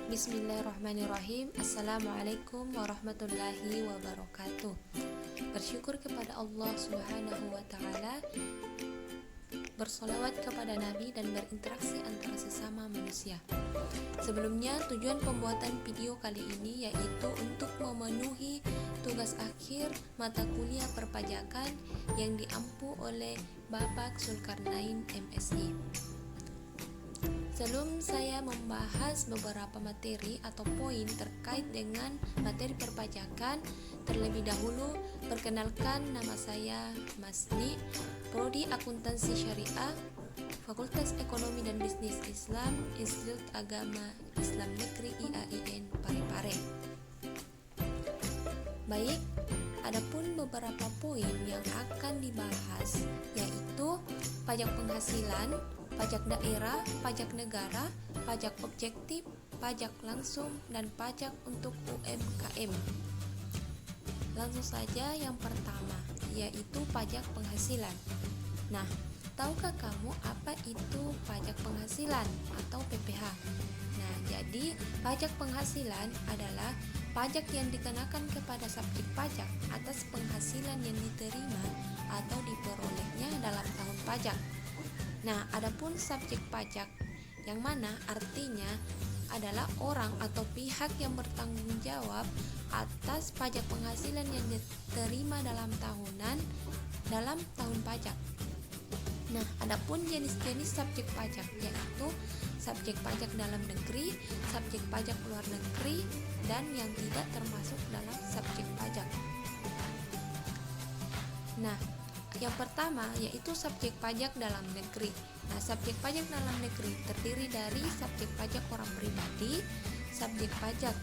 Bismillahirrahmanirrahim. Assalamualaikum warahmatullahi wabarakatuh. Bersyukur kepada Allah Subhanahu wa Ta'ala, bersolawat kepada Nabi, dan berinteraksi antara sesama manusia. Sebelumnya, tujuan pembuatan video kali ini yaitu untuk memenuhi tugas akhir mata kuliah perpajakan yang diampu oleh Bapak Zulkarnain MSI. Sebelum saya membahas beberapa materi atau poin terkait dengan materi perpajakan, terlebih dahulu perkenalkan, nama saya Masni, Prodi Akuntansi Syariah, Fakultas Ekonomi dan Bisnis Islam, Institut Agama Islam Negeri IAIN Parepare. Baik, adapun beberapa poin yang akan dibahas yaitu pajak penghasilan, pajak daerah, pajak negara, pajak objektif, pajak langsung, dan pajak untuk UMKM. Langsung saja yang pertama, yaitu pajak penghasilan. Nah, tahukah kamu apa itu pajak penghasilan atau PPh? Nah, jadi pajak penghasilan adalah pajak yang dikenakan kepada subjek pajak atas penghasilan yang diterima atau diperolehnya dalam tahun pajak. Nah, adapun subjek pajak yang mana artinya adalah orang atau pihak yang bertanggung jawab atas pajak penghasilan yang diterima dalam tahun pajak. Nah, adapun jenis-jenis subjek pajak yaitu subjek pajak dalam negeri, subjek pajak luar negeri, dan yang tidak termasuk dalam subjek pajak. Nah, yang pertama yaitu subjek pajak dalam negeri. Nah, subjek pajak dalam negeri terdiri dari subjek pajak orang pribadi, subjek pajak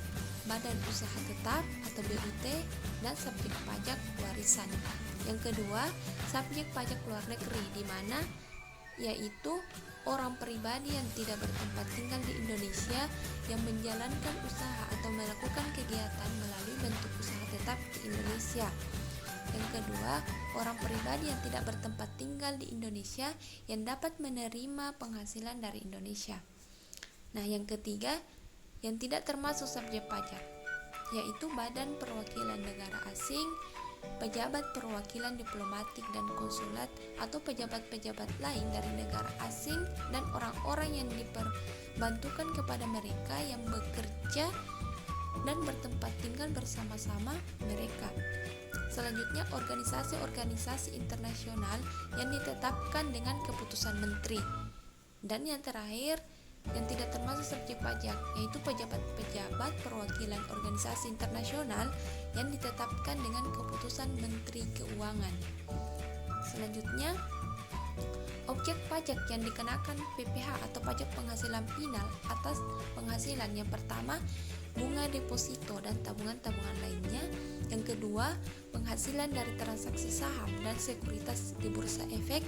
badan usaha tetap atau BUT, dan subjek pajak warisan. Yang kedua, subjek pajak luar negeri, di mana yaitu orang pribadi yang tidak bertempat tinggal di Indonesia yang menjalankan usaha atau melakukan kegiatan melalui bentuk usaha tetap di Indonesia. Yang kedua, orang pribadi yang tidak bertempat tinggal di Indonesia yang dapat menerima penghasilan dari Indonesia. Nah, yang ketiga, yang tidak termasuk subjek pajak, yaitu badan perwakilan negara asing, pejabat perwakilan diplomatik dan konsulat, atau pejabat-pejabat lain dari negara asing, dan orang-orang yang diperbantukan kepada mereka yang bekerja dan bertempat tinggal bersama-sama mereka. Selanjutnya, organisasi-organisasi internasional yang ditetapkan dengan keputusan menteri. Dan yang terakhir, yang tidak termasuk subjek pajak, yaitu pejabat-pejabat perwakilan organisasi internasional yang ditetapkan dengan keputusan Menteri Keuangan. Selanjutnya, objek pajak yang dikenakan PPh atau pajak penghasilan final atas penghasilan. Yang pertama, bunga deposito dan tabungan-tabungan lainnya. Yang kedua, penghasilan dari transaksi saham dan sekuritas di bursa efek.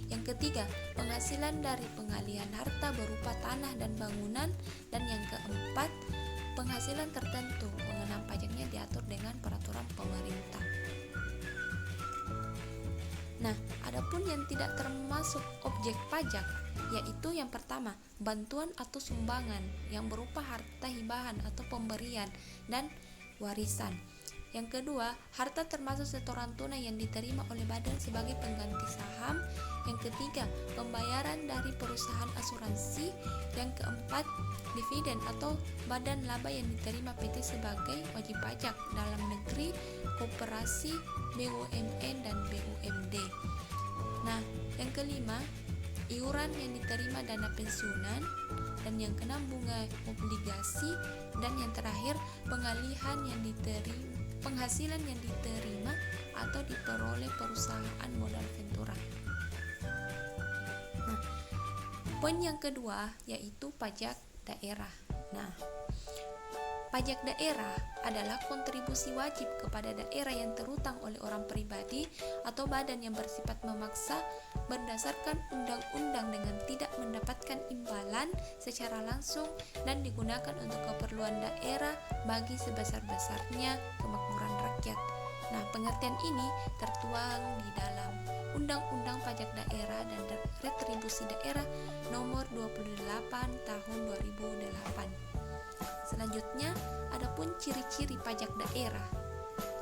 Yang ketiga, penghasilan dari pengalihan harta berupa tanah dan bangunan. Dan yang keempat, penghasilan tertentu pengenaan pajaknya diatur dengan peraturan pemerintah. Nah, adapun yang tidak termasuk objek pajak yaitu yang pertama, bantuan atau sumbangan yang berupa harta hibahan atau pemberian dan warisan. Yang kedua, harta termasuk setoran tunai yang diterima oleh badan sebagai pengganti saham. Yang ketiga, pembayaran dari perusahaan asuransi. Yang keempat, dividen atau badan laba yang diterima PT sebagai wajib pajak dalam negeri, koperasi, BUMN, dan BUMD. Nah, yang kelima, iuran yang diterima dana pensiunan. Dan yang keenam, bunga obligasi. Dan yang terakhir, penghasilan yang diterima atau diperoleh perusahaan modal ventura. Nah, poin yang kedua yaitu pajak daerah. Nah, pajak daerah adalah kontribusi wajib kepada daerah yang terutang oleh orang pribadi atau badan yang bersifat memaksa berdasarkan undang-undang dengan tidak mendapatkan imbalan secara langsung dan digunakan untuk keperluan daerah bagi sebesar-besarnya kemakmuran rakyat. Nah, pengertian ini tertuang di dalam Undang-Undang Pajak Daerah dan Retribusi Daerah Nomor 28 Tahun 2008. Selanjutnya, adapun ciri-ciri pajak daerah,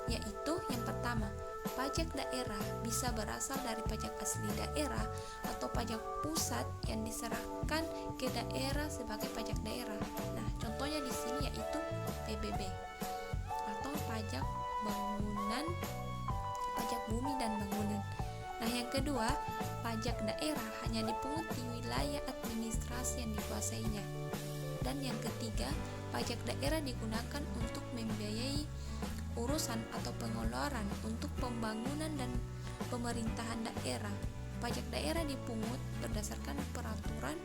yaitu yang pertama, pajak daerah bisa berasal dari pajak asli daerah atau pajak pusat yang diserahkan ke daerah sebagai pajak daerah. Nah, contohnya di sini yaitu PBB atau pajak bangunan, pajak bumi dan bangunan. Nah, yang kedua, pajak daerah hanya dipungut di wilayah administrasi yang dikuasainya. Dan yang ketiga, pajak daerah digunakan untuk membiayai urusan atau pengeluaran untuk pembangunan dan pemerintahan daerah. Pajak daerah dipungut berdasarkan peraturan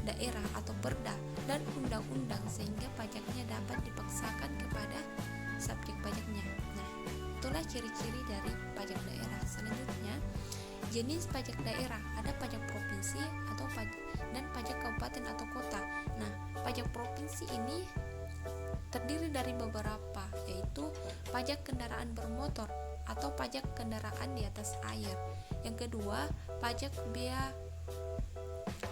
daerah atau perda dan undang-undang sehingga pajaknya dapat dipaksakan kepada subjek pajaknya. Nah, itulah ciri-ciri dari pajak daerah. Selanjutnya, jenis pajak daerah, ada pajak provinsi atau dan pajak kabupaten atau kota. Nah, pajak provinsi ini terdiri dari beberapa, yaitu pajak kendaraan bermotor atau pajak kendaraan di atas air. Yang kedua, pajak bea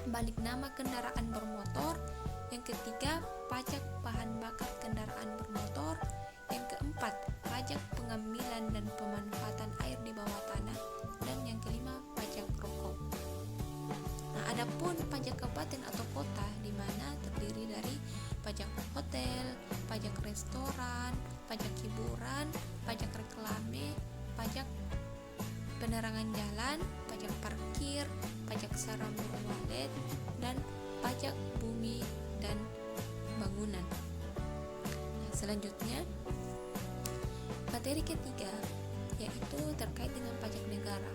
balik nama kendaraan bermotor. Yang ketiga, pajak bahan bakar kendaraan bermotor. Yang keempat, pajak pengambilan dan pemanfaatan air di bawah tanah. Dan yang kelima, pajak rokok. Nah, adapun pajak kabupaten atau kota di mana terdiri dari pajak hotel, pajak restoran, pajak hiburan, pajak reklame, pajak penerangan jalan, pajak parkir, pajak sarana walet, dan pajak bumi dan bangunan. Nah, selanjutnya, materi ketiga yaitu terkait dengan pajak negara.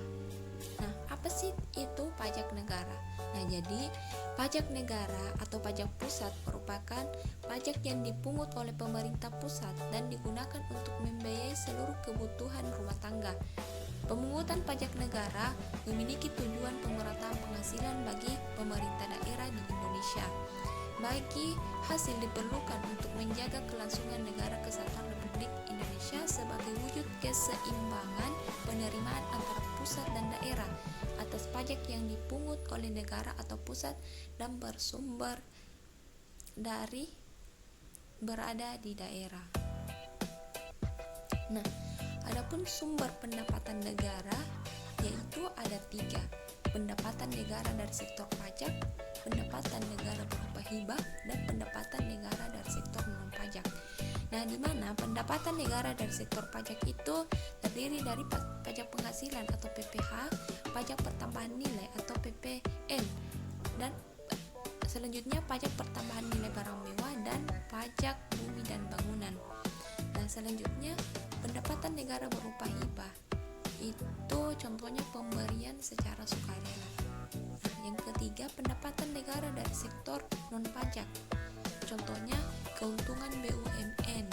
Nah, apa sih itu pajak negara? Nah, jadi pajak negara atau pajak pusat merupakan pajak yang dipungut oleh pemerintah pusat dan digunakan untuk membiayai seluruh kebutuhan rumah tangga. Pemungutan pajak negara memiliki tujuan pemerataan penghasilan bagi pemerintah daerah di Indonesia. Bagi hasil diperlukan untuk menjaga kelangsungan negara kesatuan Republik Indonesia sebagai wujud keseimbangan penerimaan antara pusat dan daerah atas pajak yang dipungut oleh negara atau pusat dan bersumber dari berada di daerah. Nah, adapun sumber pendapatan negara yaitu ada 3: pendapatan negara dari sektor pajak, pendapatan negara berupa hibah, dan pendapatan negara dari sektor non pajak. Nah, di mana pendapatan negara dari sektor pajak itu terdiri dari pajak penghasilan atau PPH, pajak pertambahan nilai atau PPN, dan selanjutnya pajak pertambahan nilai barang mewah dan pajak bumi dan bangunan. Nah, selanjutnya pendapatan negara berupa hibah. Itu contohnya pemberian secara sukarela. Nah, yang ketiga, pendapatan negara dari sektor non pajak. Contohnya keuntungan BUMN,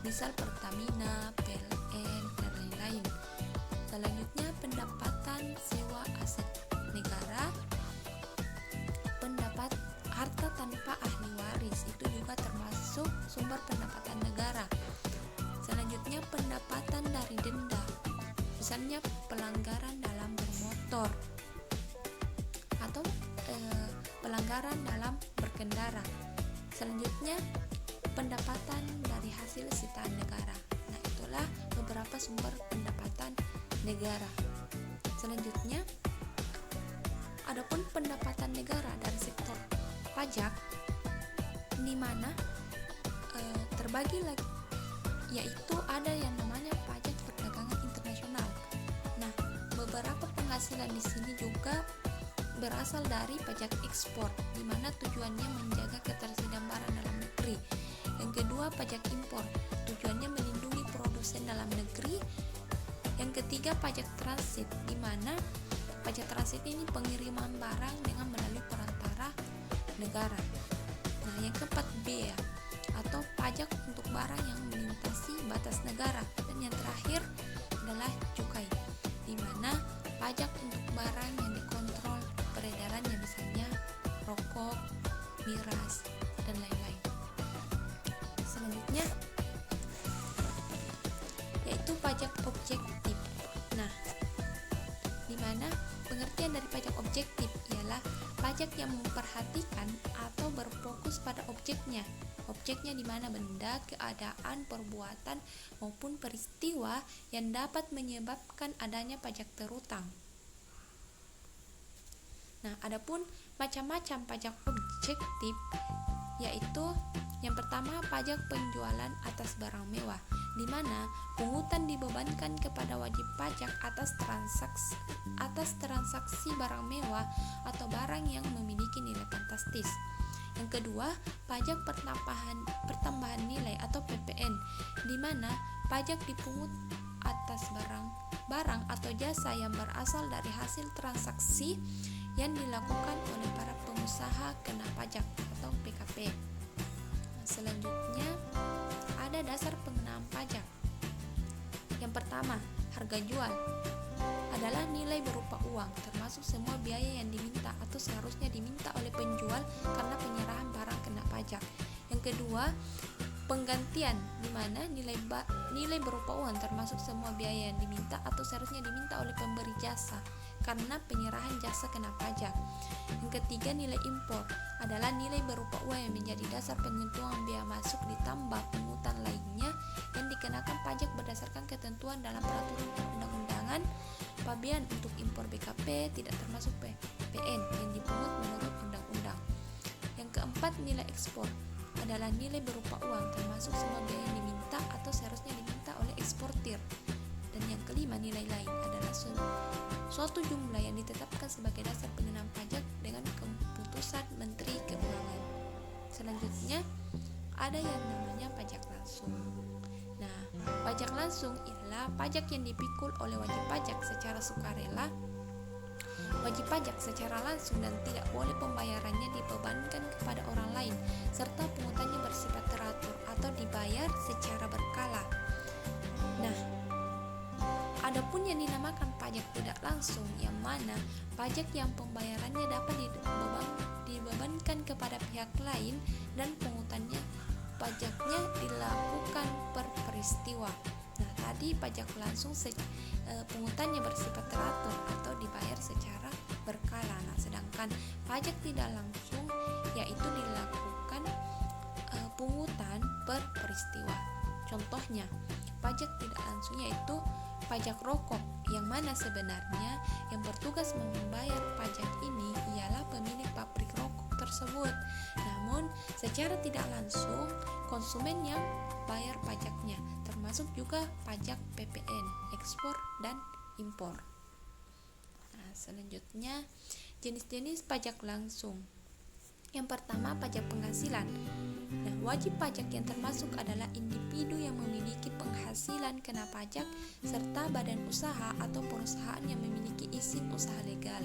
misal Pertamina, PLN, dan lain-lain. Selanjutnya pendapatan sewa aset negara, pendapat harta tanpa ahli waris itu juga termasuk sumber pendapatan negara. Selanjutnya pendapatan dari denda, misalnya pelanggaran dalam bermotor atau pelanggaran dalam berkendara. Selanjutnya pendapatan dari hasil sitaan negara. Nah, itulah beberapa sumber pendapatan negara. Selanjutnya, adapun pendapatan negara dari sektor pajak, di mana terbagi lagi, yaitu ada yang namanya pajak perdagangan internasional. Nah, beberapa penghasilan di sini juga berasal dari pajak ekspor, di mana tujuannya menjaga ketersediaan barang dalam negeri. Yang kedua, pajak impor, tujuannya melindungi produsen dalam negeri. Yang ketiga, pajak transit, di mana pajak transit ini pengiriman barang dengan melalui perantara negara. Nah, yang keempat, bea atau pajak untuk barang yang melintasi batas negara. Dan yang terakhir adalah cukai, di mana pajak untuk barang yang dikontrol peredarannya, misalnya rokok, miras, dan lain-lain. Selanjutnya yaitu pajak objektif. Nah, di mana pengertian dari pajak objektif ialah pajak yang memperhatikan atau berfokus pada objeknya. Objeknya di mana benda, keadaan, perbuatan, maupun peristiwa yang dapat menyebabkan adanya pajak terutang. Nah, adapun macam-macam pajak objektif yaitu yang pertama pajak penjualan atas barang mewah, di mana pungutan dibebankan kepada wajib pajak atas transaksi barang mewah atau barang yang memiliki nilai fantastis. Yang kedua, pajak pertambahan nilai atau PPN, di mana pajak dipungut atas barang atau jasa yang berasal dari hasil transaksi yang dilakukan oleh para pengusaha kena pajak atau PKP. Selanjutnya, ada dasar pengenaan pajak. Yang pertama, harga jual adalah nilai berupa uang, termasuk semua biaya yang diminta atau seharusnya diminta oleh penjual karena penyerahan barang kena pajak. Yang kedua, penggantian, di mana nilai berupa uang termasuk semua biaya yang diminta atau seharusnya diminta oleh pemberi jasa karena penyerahan jasa kena pajak. Yang ketiga, nilai impor adalah nilai berupa uang yang menjadi dasar penghitungan biaya masuk ditambah pungutan lainnya yang dikenakan pajak berdasarkan ketentuan dalam peraturan perundang-undangan. Pabean untuk impor BKP tidak termasuk PPN yang dipungut menurut undang-undang. Yang keempat, nilai ekspor adalah nilai berupa uang termasuk semua biaya yang diminta atau seharusnya diminta oleh eksportir. Dan yang kelima, nilai lain adalah suatu jumlah yang ditetapkan sebagai dasar pengenaan pajak dengan keputusan Menteri Keuangan. Selanjutnya, ada yang namanya pajak langsung. Nah, pajak langsung ialah pajak yang dipikul oleh wajib pajak secara sukarela. Wajib pajak secara langsung dan tidak boleh pembayarannya dibebankan kepada orang lain, serta pungutannya bersifat teratur atau dibayar secara berkala. Nah, adapun yang dinamakan pajak tidak langsung, yang mana pajak yang pembayarannya dapat dibebankan kepada pihak lain dan pajaknya dilakukan per peristiwa. Nah, tadi pajak langsung pungutannya bersifat teratur atau dibayar secara berkala. Nah, sedangkan pajak tidak langsung yaitu dilakukan pungutan per peristiwa. Contohnya, pajak tidak langsung yaitu pajak rokok, yang mana sebenarnya yang bertugas membayar pajak ini ialah pemilik pabrik rokok tersebut. Namun, secara tidak langsung konsumen yang bayar pajaknya, termasuk juga pajak PPN, ekspor dan impor. Nah, selanjutnya jenis-jenis pajak langsung. Yang pertama, pajak penghasilan. Nah, wajib pajak yang termasuk adalah individu yang memiliki penghasilan kena pajak serta badan usaha atau perusahaan yang memiliki izin usaha legal.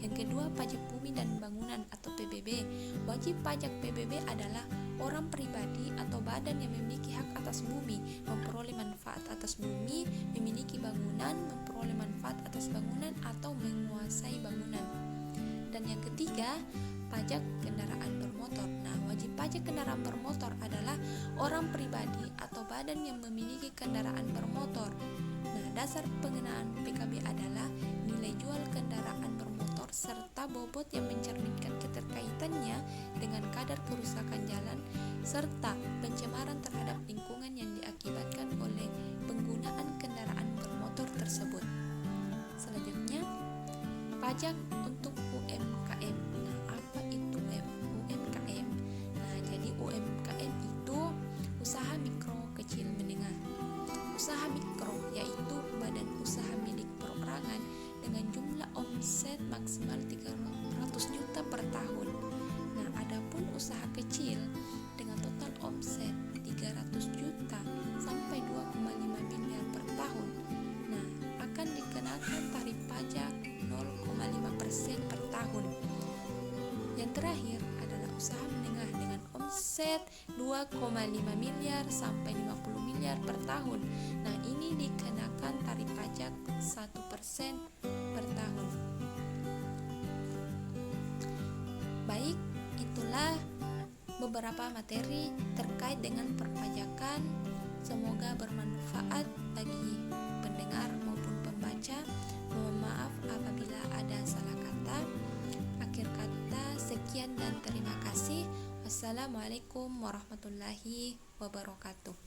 Yang kedua, pajak bumi dan bangunan atau PBB. Wajib pajak PBB adalah orang pribadi atau badan yang memiliki hak atas bumi, memperoleh manfaat atas bumi, memiliki bangunan, memperoleh manfaat atas bangunan atau menguasai bangunan. Dan yang ketiga, pajak kendaraan bermotor. Nah, wajib pajak kendaraan bermotor adalah orang pribadi atau badan yang memiliki kendaraan bermotor. Nah, dasar pengenaan PKB adalah nilai jual kendaraan bermotor serta bobot yang mencerminkan keterkaitannya dengan kadar kerusakan jalan serta pencemaran terhadap lingkungan yang diakibatkan oleh penggunaan kendaraan bermotor tersebut. Selanjutnya, pajak untuk UMKM. Nah, apa itu UMKM? Nah, jadi UMKM itu usaha mikro kecil menengah. Usaha mikro yaitu badan usaha milik perorangan dengan jumlah omset maksimal 300 juta per tahun. Nah, adapun usaha kecil dengan total omset 300 juta sampai 2,5 miliar per tahun. Nah, akan dikenakan tarif pajak 0,5% per tahun. Yang terakhir adalah usaha menengah dengan omset 2,5 miliar sampai 50 miliar per tahun. Nah, ini dikenakan tarif pajak 1% per tahun. Baik, itulah beberapa materi terkait dengan perpajakan. Semoga bermanfaat bagi pendengar maupun pembaca. Mohon maaf apabila ada salah kata. Akhir kata, sekian dan terima kasih. Assalamualaikum warahmatullahi wabarakatuh.